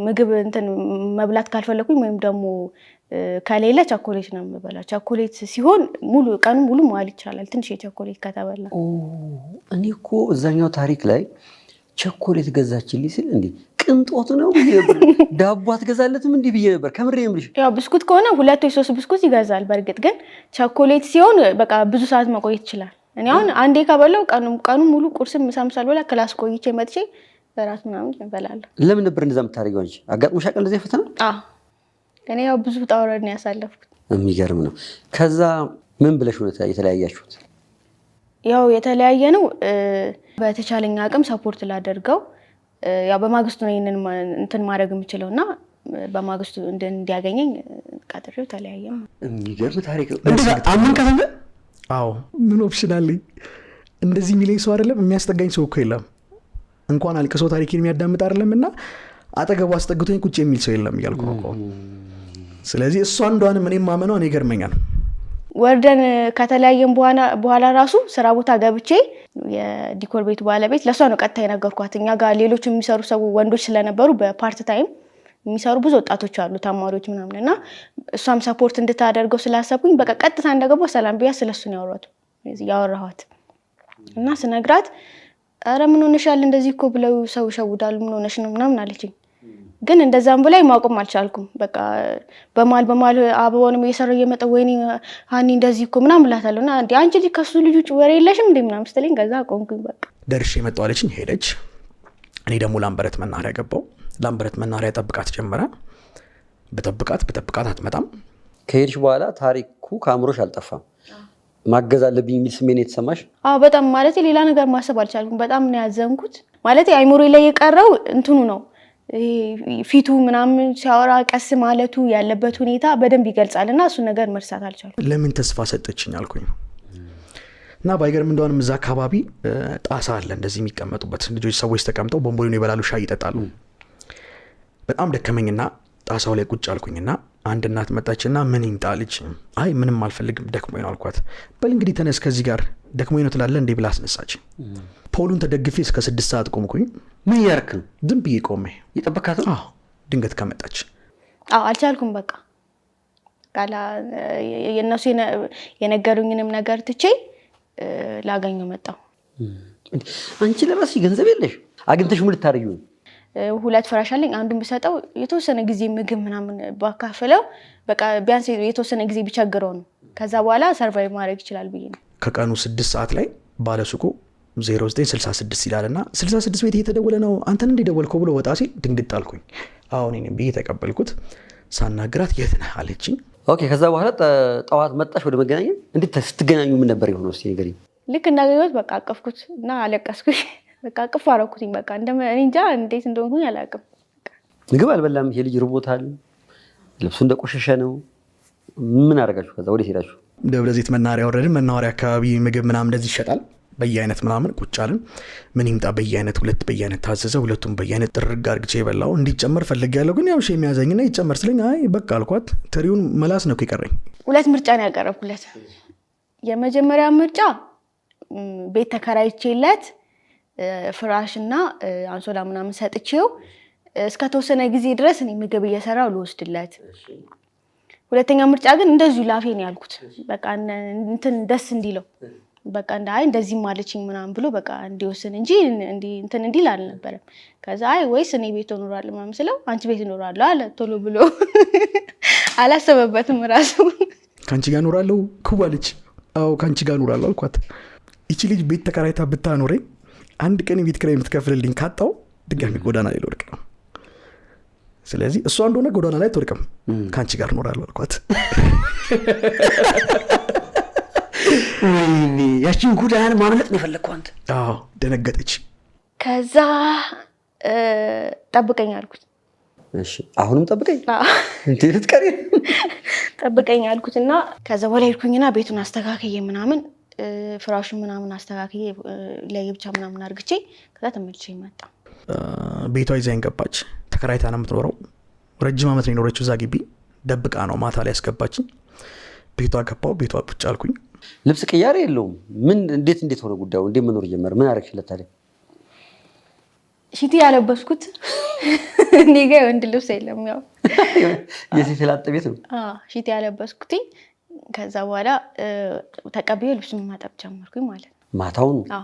ምግብ እንትን መብላት ካልፈለኩኝ ወይም ደግሞ ከሌለ ቸኮሌት ነው የምበላው። ቸኮሌት ሲሆን ሙሉ ቀኑ ሙሉ መዋል ይቻላል ትንሽ የቸኮሌት ከተበላ። እኔ እኮ እዛኛው ታሪክ ላይ ቸኮሌት ገዛችልኝ ሲል እንዴ ቅንጦት ነው ዳቦ አትገዛለትም እንዲህ ብዬ ነበር። ከምሬ የምልሽ ያው ብስኩት ከሆነ 2 ወይ 3 ብስኩት ይገዛል። በእርግጥ ግን ቸኮሌት ሲሆን በቃ ብዙ ሰዓት መቆየት ይችላል። እኔ አሁን አንዴ ከበላው ቀኑ ሙሉ ቁርስም ምሳም ሳልበላ ክላስ ቆይቼ መጥቼ በራት ምናምን እበላለሁ። ለምን ነበር እንደዛ የምታደርጊው አንቺ? አጋጥሞሽ ያውቃል እንደዚህ ፈተና? እኔ ያው ብዙ ጣውረድ ነው ያሳለፍኩት። የሚገርም ነው። ከዛ ምን ብለሽ ነው የተለያያችሁት? ያው የተለያየ ነው በተቻለኝ አቅም ሰፖርት ላደርገው ያው በማግስቱ ነው ይሄንን እንትን ማድረግ የምችለው እና በማግስቱ እንዲያገኘኝ ቀጥሬው ተለያየም። የሚገርም ታሪክ ነው። እንደዛ አምን ከተለ አዎ ምን ኦፕሽን አለኝ? እንደዚህ የሚለኝ ሰው አይደለም የሚያስጠጋኝ ሰው እኮ የለም። እንኳን አልቅሶ ታሪኬን የሚያዳምጥ አይደለም እና አጠገቡ አስጠግቶኝ ቁጭ የሚል ሰው የለም እያልኩ ነው። ስለዚህ እሷ አንዷንም እኔም ማመኗ እኔ ገርመኛል። ወርደን ከተለያየን በኋላ ራሱ ስራ ቦታ ገብቼ የዲኮር ቤቱ ባለቤት ለሷ ነው ቀጥታ የነገርኳት። እኛ ጋር ሌሎች የሚሰሩ ሰው ወንዶች ስለነበሩ በፓርት ታይም የሚሰሩ ብዙ ወጣቶች አሉ ተማሪዎች ምናምን እና እሷም ሰፖርት እንድታደርገው ስላሰብኩኝ በቃ ቀጥታ እንደገባሁ ሰላም ብያ ስለሱ ነው ያወራኋት እና ስነግራት አረ ምን ሆነሻል እንደዚህ እኮ ብለው ሰው ሸውዳሉ ምን ሆነሽ ነው ምናምን አለችኝ። ግን እንደዛም ብላይ ማቆም አልቻልኩም። በቃ በማል አበባውንም እየሰራው እየመጣ ወይኔ ሃኒ እንደዚህ እኮ ምናምን እላታለሁ እና እንዴ አንቺ ልጅ ከሱ ልጅ ውጭ ወሬ የለሽም እንዴ ምናምን ስትለኝ ከዛ አቆምኩኝ። በቃ ደርሼ መጣሁ አለችኝ፣ ሄደች። እኔ ደግሞ ላምበረት መናኸሪያ ገባሁ። ላምበረት መናኸሪያ ጠብቃት ጀመረ። በጠብቃት አትመጣም። ከሄድሽ በኋላ ታሪኩ ከአእምሮሽ አልጠፋም። ማገዝ አለብኝ የሚል ስሜት የተሰማሽ? አዎ በጣም ማለት ሌላ ነገር ማሰብ አልቻልኩም። በጣም ነው ያዘንኩት። ማለት አይምሮ ላይ የቀረው እንትኑ ነው ፊቱ ምናምን ሲያወራ ቀስ ማለቱ ያለበት ሁኔታ በደንብ ይገልጻልና እሱ ነገር መርሳት አልቻልኩም። ለምን ተስፋ ሰጠችኝ አልኩኝ እና ባይገርም እንደሆነም እዛ አካባቢ ጣሳ አለ እንደዚህ የሚቀመጡበት ልጆች ሰዎች ተቀምጠው ቦምቦሊኖ ይበላሉ፣ ሻይ ይጠጣሉ። በጣም ደከመኝና ጣሳው ላይ ቁጭ አልኩኝና አንድ እናት መጣችና ምን ይምጣልች? አይ ምንም አልፈልግም ደክሞኝ ነው አልኳት። በል እንግዲህ ተነስ ከዚህ ጋር ደክሞኝ ነው ትላለህ እንዴ ብላ አስነሳች። ፖሉን ተደግፌ እስከ 6 ሰዓት ቆምኩኝ። ምን ያርክ? ዝም ብዬ ቆሜ የጠበካት? አዎ ድንገት ከመጣች አልቻልኩም። በቃ ቃላ የነሱ የነገሩኝንም ነገር ትቼ ላገኘው መጣሁ። አንቺ ለራስሽ ገንዘብ የለሽ አግኝተሽ ምን ልታረጊው? 2 ፍራሽ አለኝ። አንዱን ብሰጠው የተወሰነ ጊዜ ምግብ ምናምን ባካፈለው በቃ ቢያንስ የተወሰነ ጊዜ ቢቸግረው ነው ከዛ በኋላ ሰርቫይቭ ማድረግ ይችላል ብዬ ነው። ከቀኑ 6 ሰዓት ላይ ባለሱቁ 0966 ይላልና 66 ቤት እየተደወለ ነው አንተን እንደደወልከው ብሎ ወጣ ሲል ድንግጥ አልኩኝ። አሁን እኔም ብዬ ተቀበልኩት። ሳናግራት የት ነህ አለችኝ። ኦኬ ከዛ በኋላ ጠዋት መጣሽ ወደ መገናኛ። እንዴት ስትገናኙ ምን ነበር የሆነው? እስቲ ንገሪኝ። ልክ እንዳገኘሁት በቃ አቀፍኩት እና አለቀስኩኝ። በቃ አቅፍ አደረኩትኝ። በቃ እኔ እንጃ እንዴት እንደሆንኩኝ አላውቅም። ምግብ አልበላም። ይሄ ልጅ ርቦታል። ልብሱ እንደቆሸሸ ነው። ምን አደረጋችሁ? ከዛ ወዴት ሄዳችሁ? ደብረ ዘይት መናኸሪያ ወረድን። መናኸሪያ አካባቢ ምግብ ምናምን እንደዚህ ይሸጣል በየአይነት ምናምን ቁጭ አልን። ምን ይምጣ በየአይነት 2 በየአይነት ታዘዘ። ሁለቱም በየአይነት ጥርግ አድርጌ የበላው እንዲጨመር ፈልጌያለሁ ግን ያው የሚያዘኝና ይጨመር ስለኝ አይ በቃ አልኳት። ትሪውን መላስ ነው የቀረኝ። 2 ምርጫ ነው ያቀረብኩለት። የመጀመሪያ ምርጫ ቤት ተከራይቼለት ፍራሽና አንሶላ ምናምን ሰጥቼው እስከ ተወሰነ ጊዜ ድረስ እኔ ምግብ እየሰራው ልወስድለት። ሁለተኛ ምርጫ ግን እንደዚሁ ላፌ ነው ያልኩት። በቃ እንትን ደስ እንዲለው በቃ አይ እንደዚህ ማለችኝ ምናምን ብሎ በቃ እንዲወስን እንጂ እንትን እንዲል አልነበረም። ከዛ አይ ወይስ እኔ ቤት እኖራለሁ ምናምን ስለው አንቺ ቤት እኖራለሁ አለ ቶሎ ብሎ። አላሰበበትም ራሱ። ካንቺ ጋር እኖራለሁ ኩባለች። አዎ ካንቺ ጋር እኖራለሁ አልኳት። እቺ ልጅ ቤት ተከራይታ ብታኖረኝ አንድ ቀን ቤት ኪራይ የምትከፍልልኝ ካጣው ድጋሚ ጎዳና ላይ ልወድቅ ነው። ስለዚህ እሷ እንደሆነ ጎዳና ላይ አትወድቅም፣ ካንቺ ጋር እኖራለሁ አልኳት። ያቺን ጎዳናን ማምለጥ ነው የፈለግከው አንተ? አዎ ደነገጠች። ከዛ ጠብቀኝ አልኩት። እሺ አሁንም ጠብቀኝ እንዴ ልትቀሪ? ጠብቀኝ አልኩትና ከዛ በኋላ ሄድኩኝና ቤቱን አስተካክዬ ምናምን ፍራሹን ምናምን አስተካክዬ ለየብቻ ምናምን አርግቼ ከዛ ተመልሼ መጣ። ቤቷ ይዛኝ ገባች። ተከራይታ ነው የምትኖረው። ረጅም ዓመት ነው የኖረችው እዛ ግቢ። ደብቃ ነው ማታ ላይ ያስገባችኝ። ቤቷ ገባው። ቤቷ ቁጭ አልኩኝ። ልብስ ቅያሬ የለውም። ምን እንዴት ሆነ ጉዳዩ? እንዴት መኖር ጀመረ? ምን አረግሽለት ታዲያ? ሽቲ ያለበስኩት እኔ ጋር ወንድ ልብስ የለም። ያው የሴት ላጥ ቤት ነው። ሽቲ ያለበስኩት። ከዛ በኋላ ተቀብዬ ልብሱን ማጠብ ጀመርኩኝ ማለት ነው።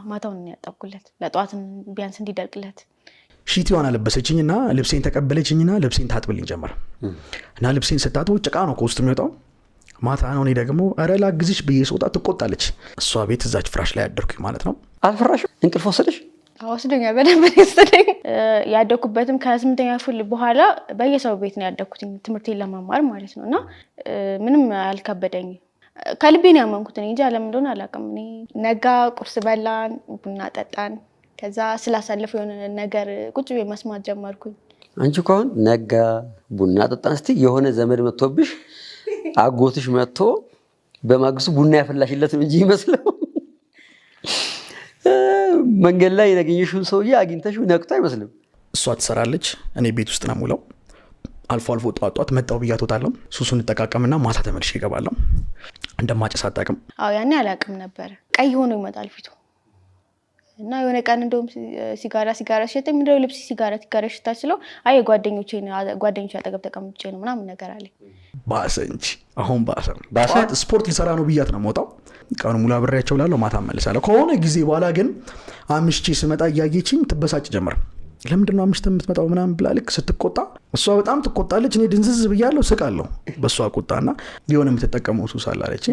ማታውን ያጠብኩለት ለጧት ቢያንስ እንዲደርቅለት። ሺቲዋን አለበሰችኝና ልብሴን ተቀበለችኝና ልብሴን ታጥብልኝ ጀመር እና ልብሴን ስታጥብ ጭቃ ነው ከውስጥ የሚወጣው። ማታ ነው። እኔ ደግሞ ኧረ ላግዝሽ ብዬ ስወጣ ትቆጣለች። እሷ ቤት እዛች ፍራሽ ላይ ያደርኩኝ ማለት ነው። አልፈራሽም? እንቅልፍ ወሰደሽ? ወስዶኛል በደንብ ወሰደኝ። ያደኩበትም ከ8ኛ ክፍል በኋላ በየሰው ቤት ነው ያደኩትኝ ትምህርቴን ለመማር ማለት ነው። እና ምንም አልከበደኝም። ከልቤ ነው ያመንኩት። እኔ እንጃ ለምን እንደሆነ አላውቅም። እኔ ነጋ፣ ቁርስ በላን፣ ቡና ጠጣን። ከዛ ስላሳለፈው የሆነ ነገር ቁጭ ብዬ መስማት ጀመርኩኝ። አንቺ እኮ አሁን ነጋ ቡና ጠጣን ስትይ የሆነ ዘመድ መጥቶብሽ አጎትሽ መጥቶ በማግስቱ ቡና ያፈላሽለትም እንጂ ይመስለው መንገድ ላይ ያገኘሽውን ሰውዬ አግኝተሽው ነቅቶ አይመስልም። እሷ ትሰራለች፣ እኔ ቤት ውስጥ ነው የምውለው። አልፎ አልፎ ጧት መጣው ብያት እወጣለሁ። ሱሱን እንጠቃቀምና ማታ ተመልሼ እገባለሁ። እንደማጨስ አታውቅም? አዎ ያኔ አላውቅም ነበር። ቀይ ሆኖ ይመጣል ፊቱ እና የሆነ ቀን እንደውም ሲጋራ ሸተኝ። ምንድነው ልብስ ሲጋራ ሽታ ስለው አይ ጓደኞቼ አጠገብ ተቀምጬ ነው ምናምን ነገር አለኝ። ባሰ እንጂ አሁን ባሰ። ስፖርት ልሰራ ነው ብያት ነው የምወጣው። ቀኑ ሙሉ አብሬያቸው እላለሁ፣ ማታ እመልሳለሁ። ከሆነ ጊዜ በኋላ ግን አምሽቼ ስመጣ እያየችኝ ትበሳጭ ጀመር። ለምንድን ነው አምሽተህ የምትመጣው ምናምን ብላ ልክ ስትቆጣ እሷ በጣም ትቆጣለች። እኔ ድንዝዝ ብያለሁ፣ ስቃለሁ በእሷ ቁጣና የሆነ የምትጠቀመው ሱስ አለ አለች።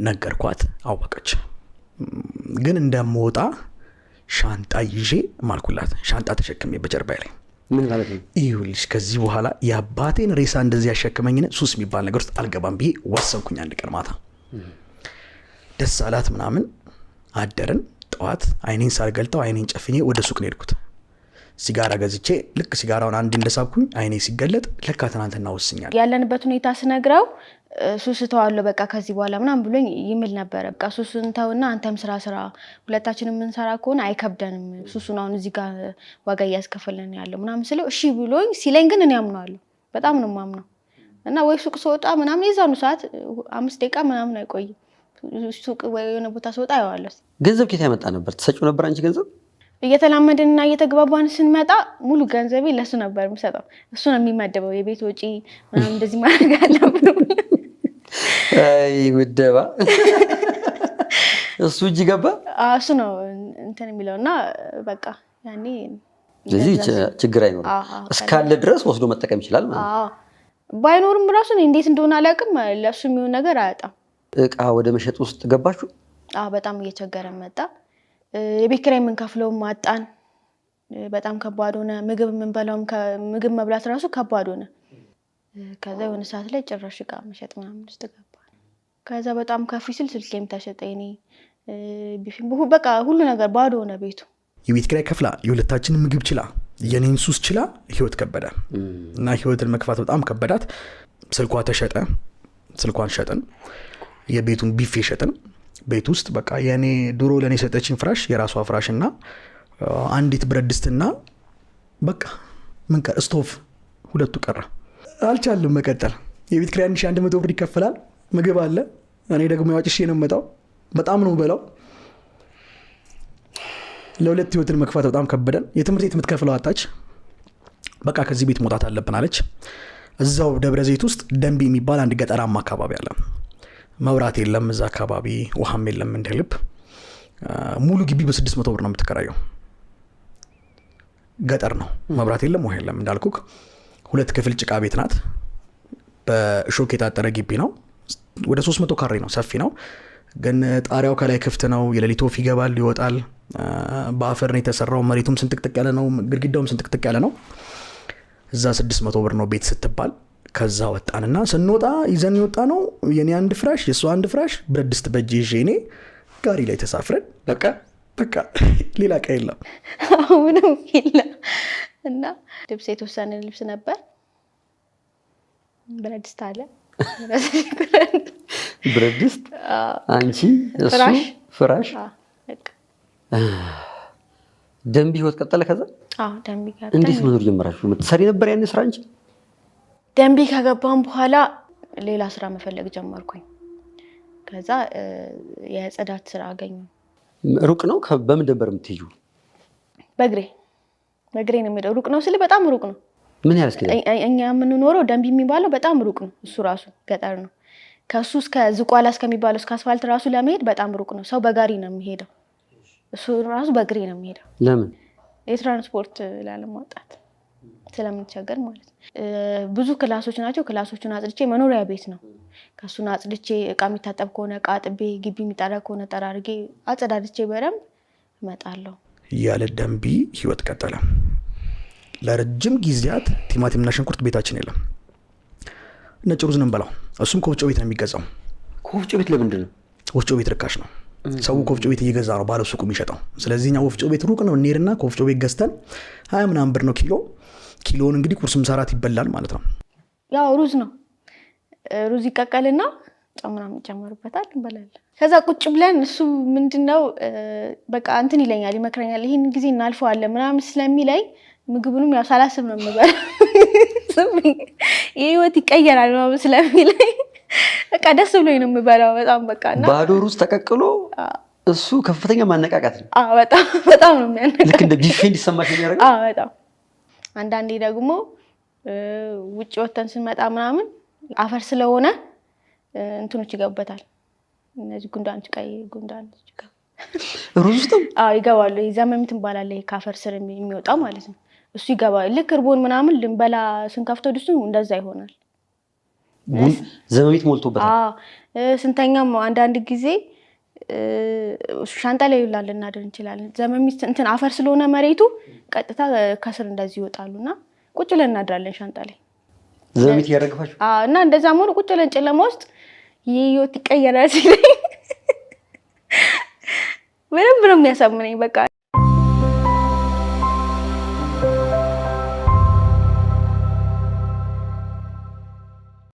ነገርኳት፣ አወቀች። ግን እንደምወጣ ሻንጣ ይዤ ማልኩላት። ሻንጣ ተሸክሜ በጀርባዬ ላይ ምን ማለት ነው? ይኸውልሽ ከዚህ በኋላ የአባቴን ሬሳ እንደዚህ ያሸክመኝን ሱስ የሚባል ነገር ውስጥ አልገባም ብዬ ወሰንኩኝ። አንድ ቀን ማታ ደስ አላት ምናምን አደርን። ጠዋት አይኔን ሳልገልጠው አይኔን ጨፍኜ ወደ ሱቅ ነው የሄድኩት። ሲጋራ ገዝቼ ልክ ሲጋራውን አንድ እንደሳብኩኝ አይኔ ሲገለጥ ለካ ትናንትና ወስኛል። ያለንበት ሁኔታ ስነግረው ሱስ ተዋለሁ በቃ ከዚህ በኋላ ምናምን ብሎኝ ይምል ነበረ። በቃ ሱስን ተውና አንተም ስራ ሁለታችንም የምንሰራ ከሆነ አይከብደንም። ሱሱን አሁን እዚህ ጋር ዋጋ እያስከፈለን ያለው ምናምን ስለው እሺ ብሎኝ ሲለኝ ግን እኔ አምነዋለሁ። በጣም ነው የማምነው። እና ወይ ሱቅ ስወጣ ምናምን የዛኑ ሰዓት 5 ደቂቃ ምናምን አይቆይም። ሱቅ ወይ የሆነ ቦታ ስወጣ አየዋለሁ። ገንዘብ ከየት ያመጣ ነበር? ትሰጪው ነበር አንቺ ገንዘብ? እየተላመድንና እየተግባባን ስንመጣ ሙሉ ገንዘቤ ለሱ ነበር የምሰጠው። እሱ ነው የሚመደበው የቤት ወጪ ምናምን እንደዚህ ማድረግ አለብን። አይ ምደባ እሱ እጅ ገባ። እሱ ነው እንትን የሚለውና በቃ ያኔ ስለዚህ ችግር አይኖርም። እስካለ ድረስ ወስዶ መጠቀም ይችላል ማለት ነው። ባይኖርም ራሱ እንዴት እንደሆነ አላውቅም፣ ለሱ የሚሆን ነገር አያጣም። እቃ ወደ መሸጥ ውስጥ ገባችሁ? በጣም እየቸገረ መጣ። የቤት ኪራይ የምንከፍለውም አጣን። በጣም ከባድ ሆነ። ምግብ የምንበላውም ምግብ መብላት ራሱ ከባድ ሆነ። ከዛ የሆነ ሰዓት ላይ ጭራሽ እቃ መሸጥ ምናምን ውስጥ ገባ። ከዛ በጣም ከፍ ሲል ስልኬም ተሸጠ። እኔ በቃ ሁሉ ነገር ባዶ ሆነ ቤቱ። የቤት ኪራይ ከፍላ የሁለታችንን ምግብ ችላ የኔን ሱስ ችላ ህይወት ከበደ እና ህይወትን መክፋት በጣም ከበዳት። ስልኳ ተሸጠ። ስልኳን ሸጥን። የቤቱን ቢፌ ሸጥን። ቤት ውስጥ በቃ የኔ ድሮ ለኔ ሰጠችኝ ፍራሽ የራሷ ፍራሽና አንዲት ብረት ድስትና በቃ ምን ቀር ስቶቭ ሁለቱ ቀረ። አልቻለም መቀጠል። የቤት ኪራይ 1100 ብር ይከፈላል። ምግብ አለ። እኔ ደግሞ ያውጭሽ ነው የምመጣው። በጣም ነው በላው። ለሁለት ህይወትን መክፋት በጣም ከበደን። የትምህርት ቤት የምትከፍለው አጣች። በቃ ከዚህ ቤት መውጣት አለብን አለች። እዛው ደብረ ዘይት ውስጥ ደንቢ የሚባል አንድ ገጠራማ አካባቢ አለ። መብራት የለም እዛ አካባቢ፣ ውሃም የለም እንደ ልብ። ሙሉ ግቢ በ600 ብር ነው የምትከራየው። ገጠር ነው፣ መብራት የለም፣ ውሃ የለም። እንዳልኩክ 2 ክፍል ጭቃ ቤት ናት። በእሾክ የታጠረ ግቢ ነው። ወደ 300 ካሬ ነው፣ ሰፊ ነው። ግን ጣሪያው ከላይ ክፍት ነው። የሌሊት ወፍ ይገባል ይወጣል። በአፈር ነው የተሰራው። መሬቱም ስንጥቅጥቅ ያለ ነው፣ ግድግዳውም ስንጥቅጥቅ ያለ ነው። እዛ 600 ብር ነው ቤት ስትባል። ከዛ ወጣንና ስንወጣ ይዘን የወጣ ነው የኔ አንድ ፍራሽ የሱ አንድ ፍራሽ ብረት ድስት በእጄ ይዤ እኔ ጋሪ ላይ ተሳፍረን በቃ ሌላ ዕቃ የለም ምንም የለም። እና ልብስ የተወሰነ ልብስ ነበር። ብረት ድስት አለ። ብረት ድስት አንቺ እሱ ፍራሽ ደንቢ ህይወት ቀጠለ። ከዛ ደንቢ ጋር እንዴት መኖር ጀመራችሁ? የምትሰሪ ነበር ያን ስራ እንጂ? ደንቢ ከገባን በኋላ ሌላ ስራ መፈለግ ጀመርኩኝ። ከዛ የጽዳት ስራ አገኘሁ። ሩቅ ነው? በምን ነበር የምትሄጂው? በእግሬ ነው የምሄደው። ሩቅ ነው ስል በጣም ሩቅ ነው። ምን ያህል እስከ እኛ የምንኖረው ደንቢ የሚባለው በጣም ሩቅ ነው። እሱ ራሱ ገጠር ነው። ከሱ እስከ ዝቋላ እስከሚባለው እስከ አስፋልት ራሱ ለመሄድ በጣም ሩቅ ነው። ሰው በጋሪ ነው የሚሄደው። እሱ ራሱ በእግሬ ነው የሚሄደው። ለምን? የትራንስፖርት ላለማውጣት ስለምንቸገር ማለት ነው። ብዙ ክላሶች ናቸው። ክላሶቹን አጽድቼ መኖሪያ ቤት ነው። ከሱን አጽድቼ እቃ የሚታጠብ ከሆነ እቃ አጥቤ፣ ግቢ የሚጠረግ ከሆነ ጠራርጌ አጸዳድቼ በደንብ እመጣለሁ። ያለ ደንቢ ህይወት ቀጠለ። ለረጅም ጊዜያት ቲማቲምና ሽንኩርት ቤታችን የለም። ነጭ ሩዝ ነው የምንበላው። እሱም ከወፍጮ ቤት ነው የሚገዛው። ከወፍጮ ቤት ለምንድን ነው? ወፍጮ ቤት ርካሽ ነው። ሰው ከወፍጮ ቤት እየገዛ ነው ባለ ሱቁ የሚሸጠው። ስለዚህ እኛ ወፍጮ ቤት ሩቅ ነው እንሄድና ከወፍጮ ቤት ገዝተን 20 ምናምን ብር ነው ኪሎውን እንግዲህ ቁርስ ምሳራት ይበላል ማለት ነው። ያው ሩዝ ነው። ሩዝ ይቀቀልና ጨው ምናምን ይጨመርበታል እንበላለን። ከዛ ቁጭ ብለን እሱ ምንድነው በቃ እንትን ይለኛል፣ ይመክረኛል። ይሄን ጊዜ እናልፈዋለን ምናምን ስለሚለኝ ምግቡንም ያው ሳላስብ ነው የምበላው። የህይወት ይቀየራል ምናምን ስለሚለኝ በቃ ደስ ብሎኝ ነው የምበላው በጣም በቃ። እና ባዶ ሩዝ ተቀቅሎ እሱ ከፍተኛ ማነቃቃት ነው። በጣም ነው የሚያነቃቃው። ልክ እንደ ቢፌ እንዲሰማሽ የሚያደርገው። በጣም አንዳንዴ ደግሞ ውጭ ወተን ስንመጣ ምናምን አፈር ስለሆነ እንትኖች ይገቡበታል። እነዚህ ጉንዳኖች፣ ቀይ ጉንዳኖች ሩዝ ውስጥም ይገባሉ። ዘመሚት እንባላለን ከአፈር ስር የሚወጣው ማለት ነው። እሱ ይገባል። ልክ እርቦን ምናምን ልንበላ ስንከፍተው ድስቱ እንደዛ ይሆናል። ዘመሚት ሞልቶበታል። ስንተኛም አንዳንድ ጊዜ ሻንጣ ላይ ይውላል እናድር እንችላለን። ዘመሚት እንትን አፈር ስለሆነ መሬቱ ቀጥታ ከስር እንደዚህ ይወጣሉና ቁጭ ብለን እናድራለን ሻንጣ ላይ ዘመሚት ያረግፋችሁ። እና እንደዛ ሞር ቁጭ ብለን ጨለማ ውስጥ የህይወት ይቀየራል ሲለኝ በደንብ ነው የሚያሳምነኝ በቃ።